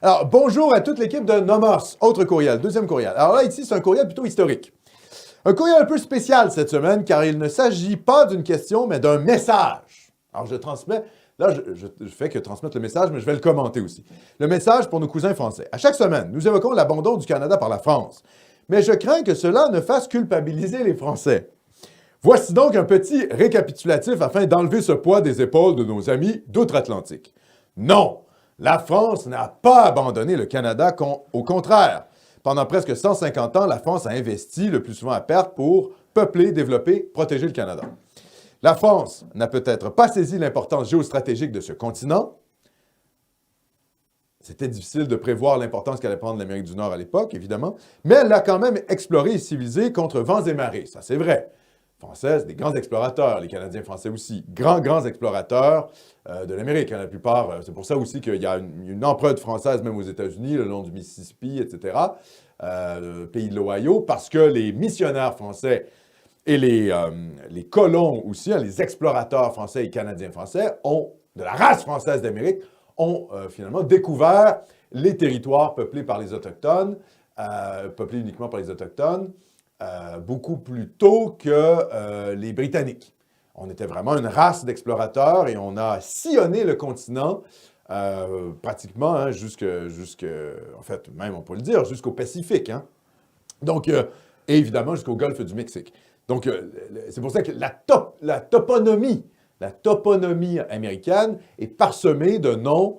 Alors, bonjour à toute l'équipe de Nomos. Autre courriel, deuxième courriel. Alors là, ici, c'est un courriel plutôt historique. Un courriel un peu spécial cette semaine, car il ne s'agit pas d'une question, mais d'un message. Alors, je transmets, là, je fais que transmettre le message, mais je vais le commenter aussi. Le message pour nos cousins français. À chaque semaine, nous évoquons l'abandon du Canada par la France. Mais je crains que cela ne fasse culpabiliser les Français. Voici donc un petit récapitulatif afin d'enlever ce poids des épaules de nos amis d'outre-Atlantique. Non, la France n'a pas abandonné le Canada, au contraire. Pendant presque 150 ans, la France a investi, le plus souvent à perte, pour peupler, développer, protéger le Canada. La France n'a peut-être pas saisi l'importance géostratégique de ce continent. C'était difficile de prévoir l'importance qu'allait prendre l'Amérique du Nord à l'époque, évidemment, mais elle l'a quand même exploré et civilisé contre vents et marées, ça c'est vrai. Françaises, des grands explorateurs, les Canadiens français aussi, grands explorateurs de l'Amérique. La plupart, c'est pour ça aussi qu'il y a une empreinte française même aux États-Unis, le long du Mississippi, etc., le pays de l'Ohio, parce que les missionnaires français et les colons aussi, les explorateurs français et canadiens français, de la race française d'Amérique, ont finalement découvert les territoires peuplés par les Autochtones, peuplés uniquement par les Autochtones, beaucoup plus tôt que les Britanniques. On était vraiment une race d'explorateurs et on a sillonné le continent pratiquement en fait, même on peut le dire, jusqu'au Pacifique. Hein? Donc, et évidemment jusqu'au golfe du Mexique. Donc, c'est pour ça que la toponymie américaine est parsemée de noms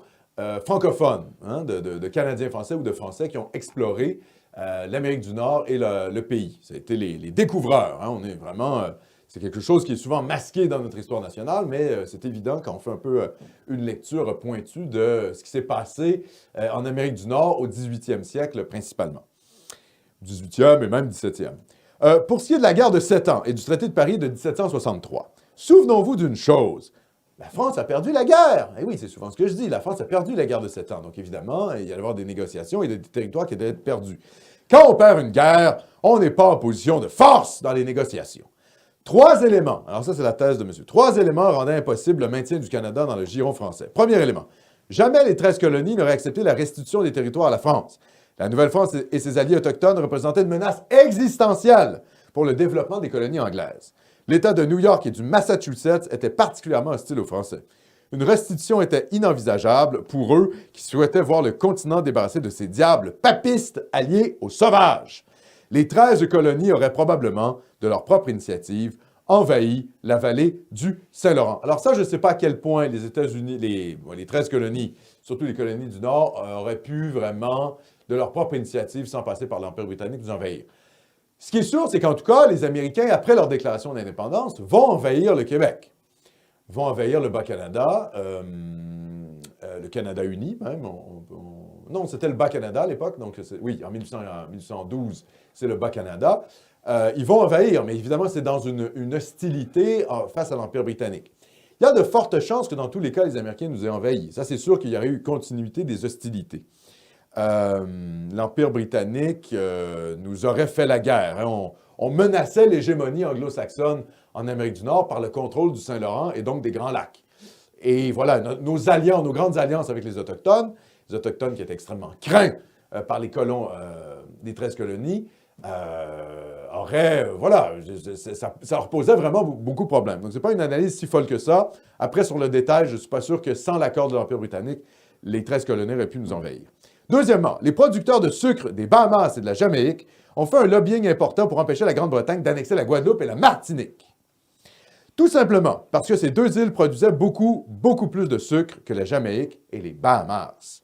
francophones, hein, de Canadiens français ou de Français qui ont exploré l'Amérique du Nord et le pays. Ça a été les découvreurs. Hein. On est vraiment... c'est quelque chose qui est souvent masqué dans notre histoire nationale, mais c'est évident quand on fait un peu une lecture pointue de ce qui s'est passé en Amérique du Nord au 18e siècle principalement. 18e et même 17e. Pour ce qui est de la guerre de 7 ans et du traité de Paris de 1763, souvenons-vous d'une chose. La France a perdu la guerre. Et oui, c'est souvent ce que je dis. La France a perdu la guerre de 7 ans. Donc, évidemment, il y allait avoir des négociations et des territoires qui allaient être perdus. Quand on perd une guerre, on n'est pas en position de force dans les négociations. 3 éléments. Alors ça, c'est la thèse de monsieur. 3 éléments rendaient impossible le maintien du Canada dans le giron français. Premier élément. Jamais les 13 colonies n'auraient accepté la restitution des territoires à la France. La Nouvelle-France et ses alliés autochtones représentaient une menace existentielle pour le développement des colonies anglaises. L'État de New York et du Massachusetts étaient particulièrement hostiles aux Français. Une restitution était inenvisageable pour eux qui souhaitaient voir le continent débarrassé de ces diables papistes alliés aux sauvages. Les 13 colonies auraient probablement, de leur propre initiative, envahi la vallée du Saint-Laurent. Alors ça, je ne sais pas à quel point les États-Unis, les 13 colonies, surtout les colonies du Nord, auraient pu vraiment, de leur propre initiative, sans passer par l'Empire britannique, nous envahir. Ce qui est sûr, c'est qu'en tout cas, les Américains, après leur déclaration d'indépendance, vont envahir le Québec, vont envahir le Bas-Canada, le Canada uni même. Non, c'était le Bas-Canada à l'époque, donc oui, en 1812, c'est le Bas-Canada. Ils vont envahir, mais évidemment, c'est dans une hostilité face à l'Empire britannique. Il y a de fortes chances que dans tous les cas, les Américains nous aient envahis. Ça, c'est sûr qu'il y aurait eu continuité des hostilités. L'Empire britannique nous aurait fait la guerre. Hein. On menaçait l'hégémonie anglo-saxonne en Amérique du Nord par le contrôle du Saint-Laurent et donc des Grands Lacs. Et voilà, nos grandes alliances avec les Autochtones qui étaient extrêmement craints par les colons des 13 colonies, ça leur posait vraiment beaucoup de problèmes. Donc, ce n'est pas une analyse si folle que ça. Après, sur le détail, je ne suis pas sûr que sans l'accord de l'Empire britannique, les 13 colonies auraient pu nous envahir. Deuxièmement, les producteurs de sucre des Bahamas et de la Jamaïque ont fait un lobbying important pour empêcher la Grande-Bretagne d'annexer la Guadeloupe et la Martinique. Tout simplement parce que ces deux îles produisaient beaucoup plus de sucre que la Jamaïque et les Bahamas.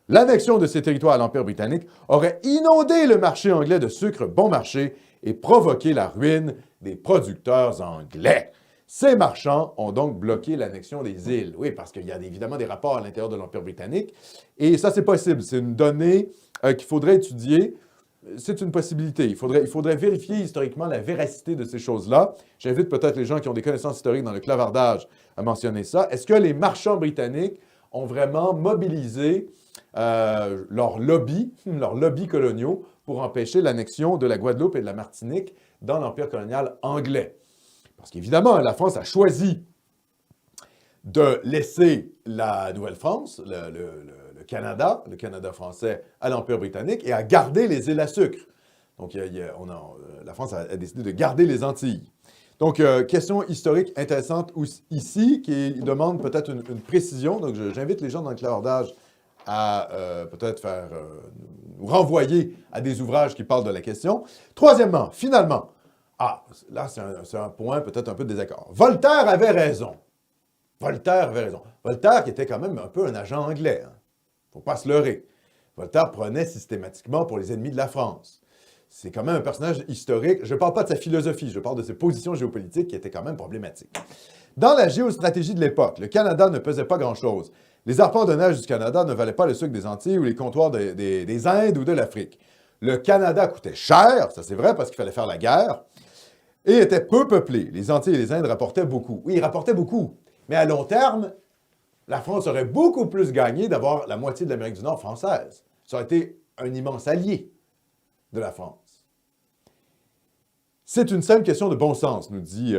L'annexion de ces territoires à l'Empire britannique aurait inondé le marché anglais de sucre bon marché et provoqué la ruine des producteurs anglais. Ces marchands ont donc bloqué l'annexion des îles. Oui, parce qu'il y a évidemment des rapports à l'intérieur de l'Empire britannique. Et ça, c'est possible. C'est une donnée qu'il faudrait étudier. C'est une possibilité. Il faudrait vérifier historiquement la véracité de ces choses-là. J'invite peut-être les gens qui ont des connaissances historiques dans le clavardage à mentionner ça. Est-ce que les marchands britanniques ont vraiment mobilisé leurs lobbies coloniaux pour empêcher l'annexion de la Guadeloupe et de la Martinique dans l'Empire colonial anglais? Parce qu'évidemment, la France a choisi de laisser la Nouvelle-France, le Canada français à l'Empire britannique et à garder les îles à sucre. Donc, la France a décidé de garder les Antilles. Donc, question historique intéressante ici qui demande peut-être une précision. Donc, j'invite les gens dans le clardage à peut-être nous renvoyer à des ouvrages qui parlent de la question. Troisièmement, finalement, là, c'est un point peut-être un peu de désaccord. Voltaire avait raison. Voltaire qui était quand même un peu un agent anglais. Hein. Faut pas se leurrer. Voltaire prenait systématiquement pour les ennemis de la France. C'est quand même un personnage historique. Je ne parle pas de sa philosophie, je parle de ses positions géopolitiques qui étaient quand même problématiques. Dans la géostratégie de l'époque, le Canada ne pesait pas grand-chose. Les arpents de neige du Canada ne valaient pas le sucre des Antilles ou les comptoirs des Indes ou de l'Afrique. Le Canada coûtait cher, ça c'est vrai parce qu'il fallait faire la guerre, et était peu peuplé. Les Antilles et les Indes rapportaient beaucoup. Oui, ils rapportaient beaucoup, mais à long terme, la France aurait beaucoup plus gagné d'avoir la moitié de l'Amérique du Nord française. Ça aurait été un immense allié de la France. C'est une simple question de bon sens, nous dit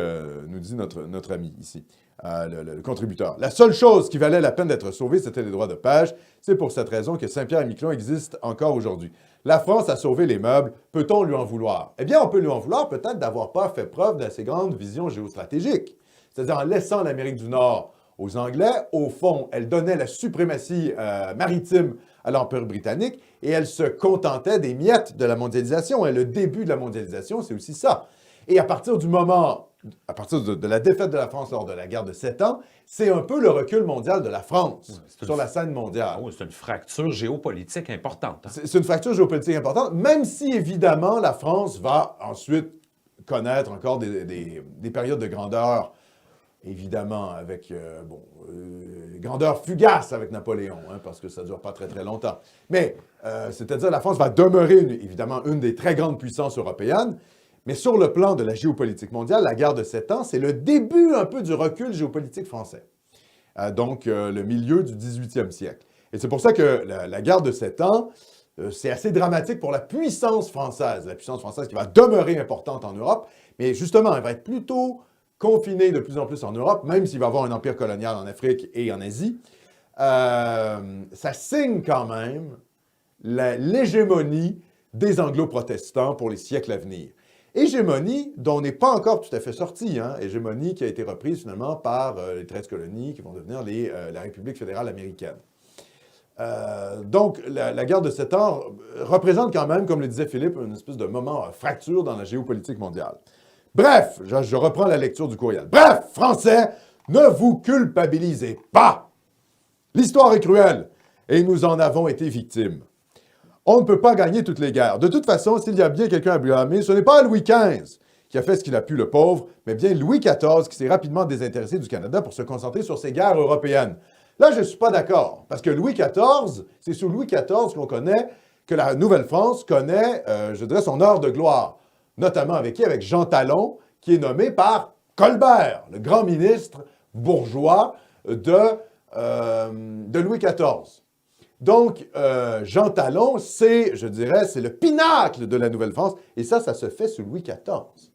notre ami ici, le contributeur. La seule chose qui valait la peine d'être sauvée, c'était les droits de pêche. C'est pour cette raison que Saint-Pierre-et-Miquelon existe encore aujourd'hui. La France a sauvé les meubles. Peut-on lui en vouloir? Eh bien, on peut lui en vouloir peut-être d'avoir pas fait preuve d'assez grande vision géostratégique. C'est-à-dire en laissant l'Amérique du Nord aux Anglais, au fond, elle donnait la suprématie maritime à l'Empire britannique et elle se contentait des miettes de la mondialisation. Et le début de la mondialisation, c'est aussi ça. Et à partir de la défaite de la France lors de la guerre de 7 ans, c'est un peu le recul mondial de la France sur la scène mondiale. Oui, c'est une fracture géopolitique importante. Hein? C'est une fracture géopolitique importante, même si, évidemment, la France va ensuite connaître encore des périodes de grandeur, évidemment, avec grandeur fugace avec Napoléon, hein, parce que ça ne dure pas très, très longtemps. Mais, c'est-à-dire, la France va demeurer, évidemment, une des très grandes puissances européennes, mais sur le plan de la géopolitique mondiale, la guerre de 7 ans, c'est le début un peu du recul géopolitique français. Donc, le milieu du 18e siècle. Et c'est pour ça que la guerre de 7 ans, c'est assez dramatique pour la puissance française qui va demeurer importante en Europe, mais justement, elle va être plutôt confinée de plus en plus en Europe, même s'il va y avoir un empire colonial en Afrique et en Asie. Ça signe quand même l'hégémonie des anglo-protestants pour les siècles à venir. Hégémonie dont on n'est pas encore tout à fait sorti, hein? Hégémonie qui a été reprise finalement par les 13 colonies qui vont devenir la République fédérale américaine. Donc, la guerre de 7 ans représente quand même, comme le disait Philippe, une espèce de moment fracture dans la géopolitique mondiale. Bref, je reprends la lecture du courriel. Bref, Français, ne vous culpabilisez pas. L'histoire est cruelle et nous en avons été victimes. On ne peut pas gagner toutes les guerres. De toute façon, s'il y a bien quelqu'un à blâmer, ce n'est pas Louis XV qui a fait ce qu'il a pu, le pauvre, mais bien Louis XIV qui s'est rapidement désintéressé du Canada pour se concentrer sur ses guerres européennes. Là, je ne suis pas d'accord, parce que Louis XIV, c'est sous Louis XIV qu'on connaît, que la Nouvelle-France connaît, je dirais, son heure de gloire. Notamment avec qui? Avec Jean Talon, qui est nommé par Colbert, le grand ministre bourgeois de Louis XIV. Donc, Jean Talon, c'est le pinacle de la Nouvelle-France, et ça se fait sous Louis XIV.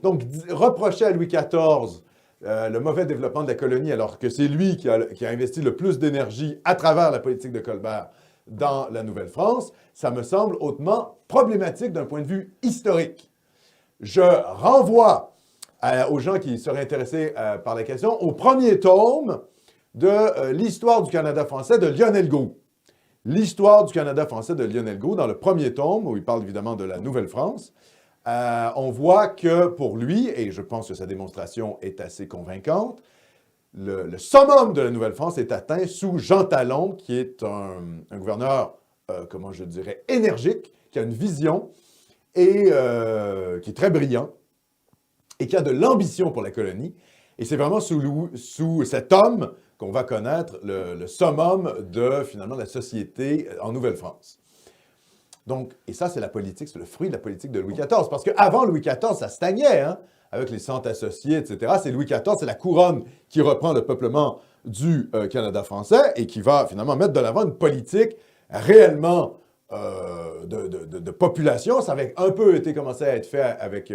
Donc, reprocher à Louis XIV le mauvais développement de la colonie, alors que c'est lui qui a investi le plus d'énergie à travers la politique de Colbert dans la Nouvelle-France, ça me semble hautement problématique d'un point de vue historique. Je renvoie aux gens qui seraient intéressés par la question au premier tome de l'histoire du Canada français de Lionel Groulx. L'histoire du Canada français de Lionel Groulx, dans le premier tome, où il parle évidemment de la Nouvelle-France, on voit que pour lui, et je pense que sa démonstration est assez convaincante, le summum de la Nouvelle-France est atteint sous Jean Talon, qui est un gouverneur, énergique, qui a une vision et qui est très brillant et qui a de l'ambition pour la colonie. Et c'est vraiment sous cet homme qu'on va connaître le summum de, finalement, la société en Nouvelle-France. Donc, et ça, c'est la politique, c'est le fruit de la politique de Louis XIV. Parce qu'avant Louis XIV, ça stagnait, hein, avec les centres associés, etc. C'est Louis XIV, c'est la couronne qui reprend le peuplement du Canada français et qui va, finalement, mettre de l'avant une politique réellement de population. Ça avait un peu été commencé à être fait avec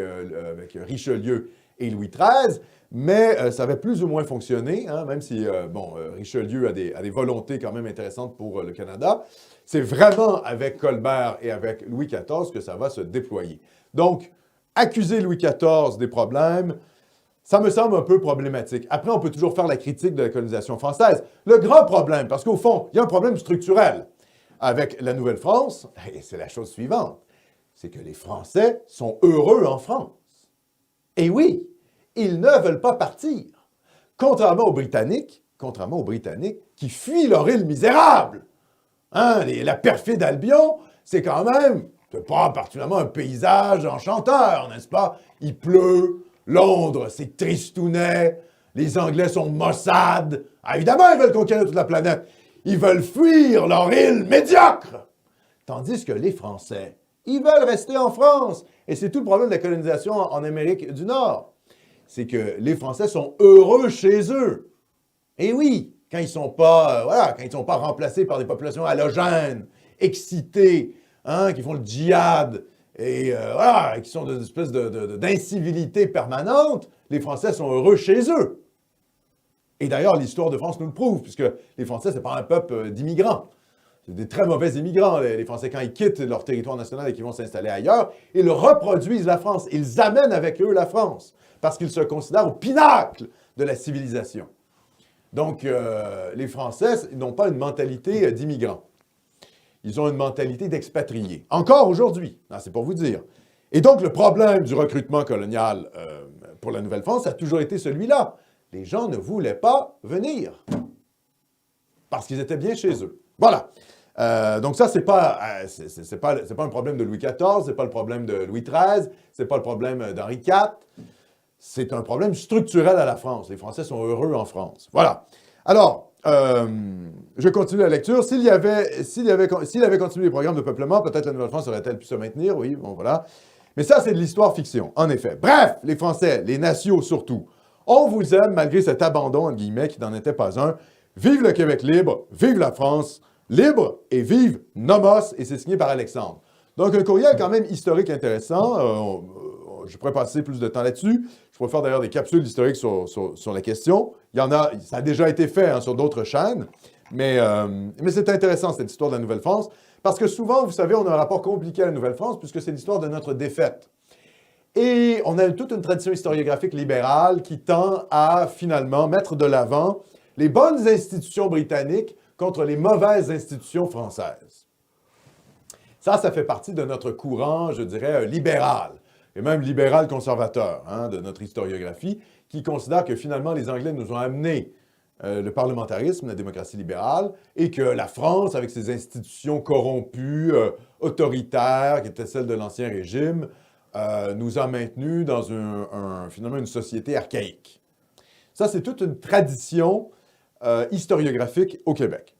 Richelieu et Louis XIII, mais ça avait plus ou moins fonctionné, hein, même si, Richelieu a des volontés quand même intéressantes pour le Canada. C'est vraiment avec Colbert et avec Louis XIV que ça va se déployer. Donc, accuser Louis XIV des problèmes, ça me semble un peu problématique. Après, on peut toujours faire la critique de la colonisation française. Le grand problème, parce qu'au fond, il y a un problème structurel avec la Nouvelle-France, et c'est la chose suivante, c'est que les Français sont heureux en France. Et oui, ils ne veulent pas partir. Contrairement aux Britanniques qui fuient leur île misérable. Hein, la perfide Albion, c'est quand même, c'est pas particulièrement un paysage enchanteur, n'est-ce pas? Il pleut, Londres, c'est tristounet, les Anglais sont maussades. Ah, évidemment, ils veulent conquérir toute la planète. Ils veulent fuir leur île médiocre. Tandis que les Français, ils veulent rester en France. Et c'est tout le problème de la colonisation en Amérique du Nord. C'est que les Français sont heureux chez eux. Et oui, quand ils ne sont pas, remplacés par des populations halogènes, excitées, hein, qui font le djihad, et qui sont dans une espèce d'incivilité permanente, les Français sont heureux chez eux. Et d'ailleurs, l'histoire de France nous le prouve, puisque les Français, ce n'est pas un peuple d'immigrants. C'est des très mauvais immigrants, les Français, quand ils quittent leur territoire national et qu'ils vont s'installer ailleurs, ils reproduisent la France. Ils amènent avec eux la France, parce qu'ils se considèrent au pinacle de la civilisation. Donc, les Français n'ont pas une mentalité d'immigrants. Ils ont une mentalité d'expatriés. Encore aujourd'hui, c'est pour vous dire. Et donc, le problème du recrutement colonial pour la Nouvelle-France a toujours été celui-là. Les gens ne voulaient pas venir parce qu'ils étaient bien chez eux. Voilà. Donc ça, c'est pas un problème de Louis XIV, c'est pas le problème de Louis XIII, c'est pas le problème d'Henri IV. C'est un problème structurel à la France. Les Français sont heureux en France. Voilà. Alors, je continue la lecture. S'il avait continué les programmes de peuplement, peut-être la Nouvelle-France aurait-elle pu se maintenir. Oui, bon, voilà. Mais ça, c'est de l'histoire fiction, en effet. Bref, les Français, les nationaux surtout, on vous aime malgré cet abandon, entre guillemets, qui n'en était pas un. Vive le Québec libre, vive la France libre et vive Nomos, et c'est signé par Alexandre. Donc, un courriel quand même historique intéressant. Je pourrais passer plus de temps là-dessus. Je pourrais faire d'ailleurs des capsules historiques sur la question. Il y en a, ça a déjà été fait sur d'autres chaînes, mais c'est intéressant cette histoire de la Nouvelle-France, parce que souvent, vous savez, on a un rapport compliqué à la Nouvelle-France, puisque c'est l'histoire de notre défaite. Et on a toute une tradition historiographique libérale qui tend à, finalement, mettre de l'avant les bonnes institutions britanniques contre les mauvaises institutions françaises. Ça fait partie de notre courant, je dirais, libéral, et même libéral-conservateur de notre historiographie, qui considère que, finalement, les Anglais nous ont amené le parlementarisme, la démocratie libérale, et que la France, avec ses institutions corrompues, autoritaires, qui étaient celles de l'Ancien Régime, nous a maintenus dans finalement une société archaïque. Ça, c'est toute une tradition historiographique au Québec.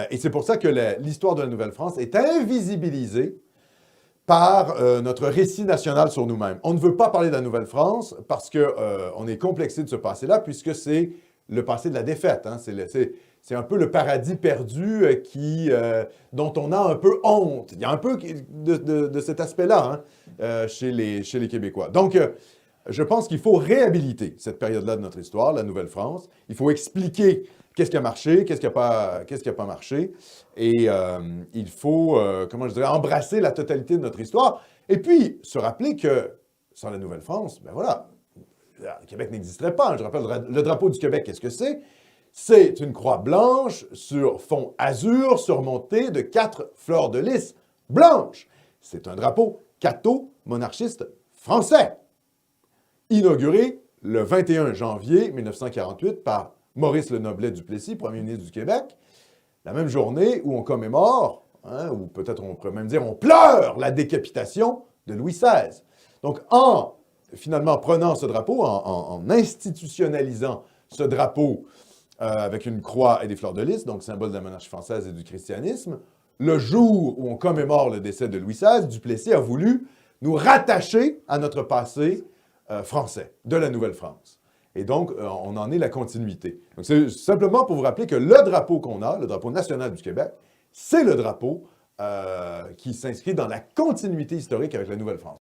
Et c'est pour ça que l'histoire de la Nouvelle-France est invisibilisée par notre récit national sur nous-mêmes. On ne veut pas parler de la Nouvelle-France parce qu'on est complexé de ce passé-là, puisque c'est le passé de la défaite. C'est un peu le paradis perdu dont on a un peu honte. Il y a un peu de cet aspect-là chez les Québécois. Donc, je pense qu'il faut réhabiliter cette période-là de notre histoire, la Nouvelle-France. Il faut expliquer qu'est-ce qui a marché, qu'est-ce qui n'a pas marché. Et il faut, embrasser la totalité de notre histoire. Et puis, se rappeler que sans la Nouvelle-France, ben voilà, le Québec n'existerait pas. Je rappelle, le drapeau du Québec, qu'est-ce que c'est? C'est une croix blanche sur fond azur surmontée de 4 fleurs de lys blanches. C'est un drapeau catho-monarchiste français, inauguré le 21 janvier 1948 par Maurice Lenoblet Duplessis, premier ministre du Québec, la même journée où on commémore, ou peut-être on pourrait même dire on pleure la décapitation de Louis XVI. Donc, en finalement prenant ce drapeau, en institutionnalisant ce drapeau avec une croix et des fleurs de lys, donc symbole de la monarchie française et du christianisme, le jour où on commémore le décès de Louis XVI, Duplessis a voulu nous rattacher à notre passé français, de la Nouvelle-France. Et donc, on en est la continuité. Donc, c'est simplement pour vous rappeler que le drapeau qu'on a, le drapeau national du Québec, c'est le drapeau qui s'inscrit dans la continuité historique avec la Nouvelle-France.